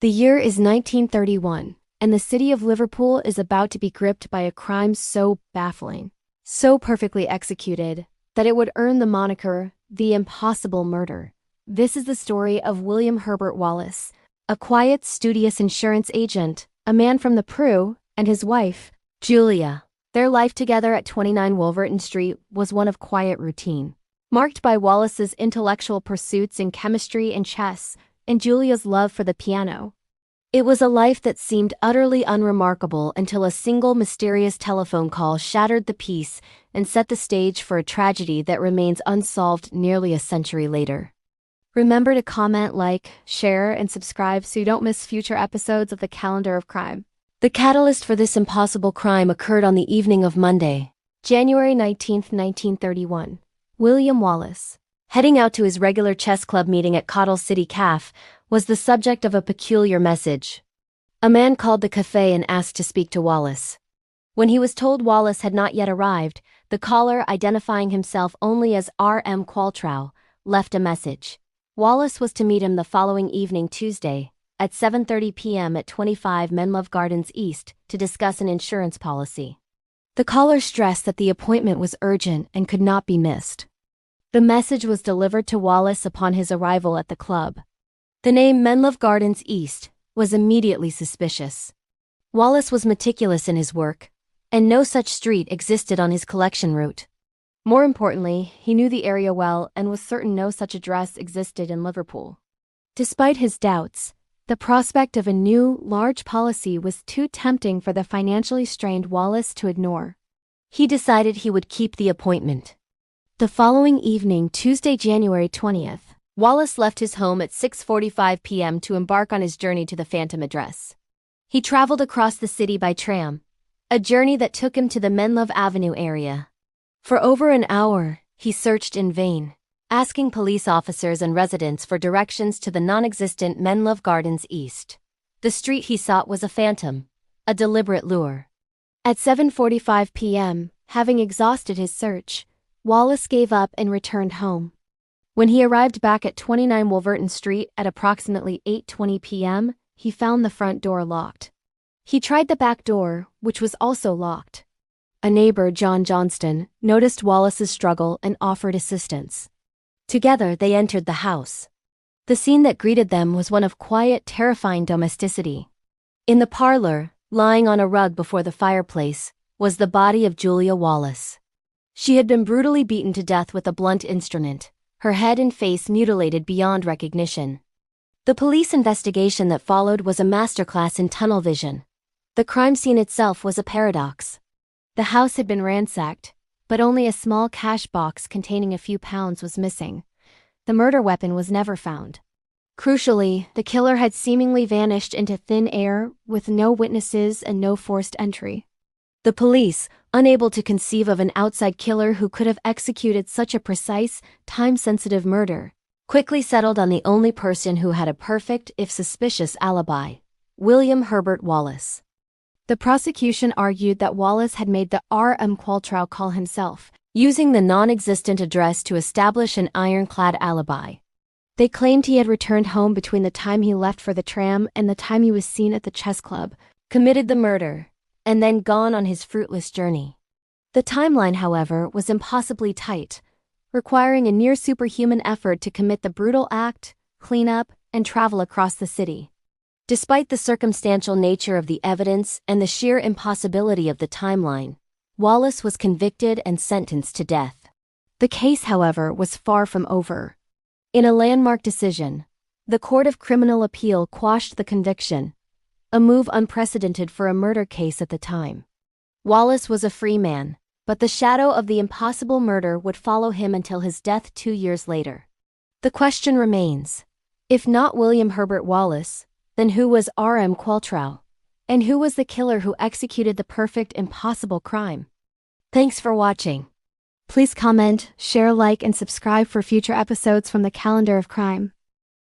The year is 1931, and the city of Liverpool is about to be gripped by a crime so baffling, so perfectly executed, that it would earn the moniker, the Impossible Murder. This is the story of William Herbert Wallace, a quiet, studious insurance agent, a man from the Peru, and his wife, Julia. Their life together at 29 Wolverton Street was one of quiet routine, marked by Wallace's intellectual pursuits in chemistry and chess, and Julia's love for the piano. It was a life that seemed utterly unremarkable until a single mysterious telephone call shattered the peace and set the stage for a tragedy that remains unsolved nearly a century later. Remember to comment, like, share, and subscribe so you don't miss future episodes of the Calendar of Crime. The catalyst for this impossible crime occurred on the evening of Monday, January 19, 1931. William Wallace, heading out to his regular chess club meeting at Caudle City Cafe, was the subject of a peculiar message. A man called the cafe and asked to speak to Wallace. When he was told Wallace had not yet arrived, the caller, identifying himself only as R.M. Qualtrough, left a message. Wallace was to meet him the following evening, Tuesday, at 7:30 p.m. at 25 Menlove Gardens East to discuss an insurance policy. The caller stressed that the appointment was urgent and could not be missed. The message was delivered to Wallace upon his arrival at the club. The name Menlove Gardens East was immediately suspicious. Wallace was meticulous in his work, and no such street existed on his collection route. More importantly, he knew the area well and was certain no such address existed in Liverpool. Despite his doubts, the prospect of a new, large policy was too tempting for the financially strained Wallace to ignore. He decided he would keep the appointment. The following evening, Tuesday, January 20th, Wallace left his home at 6:45 p.m. to embark on his journey to the Phantom address. He traveled across the city by tram, a journey that took him to the Menlove Avenue area. For over an hour, he searched in vain, asking police officers and residents for directions to the non-existent Menlove Gardens East. The street he sought was a phantom, a deliberate lure. At 7:45 p.m., having exhausted his search, Wallace gave up and returned home. When he arrived back at 29 Wolverton Street at approximately 8:20 p.m., he found the front door locked. He tried the back door, which was also locked. A neighbor, John Johnston, noticed Wallace's struggle and offered assistance. Together, they entered the house. The scene that greeted them was one of quiet, terrifying domesticity. In the parlor, lying on a rug before the fireplace, was the body of Julia Wallace. She had been brutally beaten to death with a blunt instrument, her head and face mutilated beyond recognition. The police investigation that followed was a masterclass in tunnel vision. The crime scene itself was a paradox. The house had been ransacked, but only a small cash box containing a few pounds was missing. The murder weapon was never found. Crucially, the killer had seemingly vanished into thin air with no witnesses and no forced entry. The police, unable to conceive of an outside killer who could have executed such a precise, time-sensitive murder, quickly settled on the only person who had a perfect, if suspicious, alibi: William Herbert Wallace. The prosecution argued that Wallace had made the R.M. Qualtrough call himself, using the non-existent address to establish an ironclad alibi. They claimed he had returned home between the time he left for the tram and the time he was seen at the chess club, committed the murder, and then gone on his fruitless journey. The timeline, however, was impossibly tight, requiring a near-superhuman effort to commit the brutal act, clean up, and travel across the city. Despite the circumstantial nature of the evidence and the sheer impossibility of the timeline, Wallace was convicted and sentenced to death. The case, however, was far from over. In a landmark decision, the Court of Criminal Appeal quashed the conviction, a move unprecedented for a murder case at the time. Wallace was a free man, but the shadow of the impossible murder would follow him until his death 2 years later. The question remains: if not William Herbert Wallace, then who was R.M. Qualtrough? And who was the killer who executed the perfect, impossible crime? Thanks for watching. Please comment, share, like, and subscribe for future episodes from the Calendar of Crime.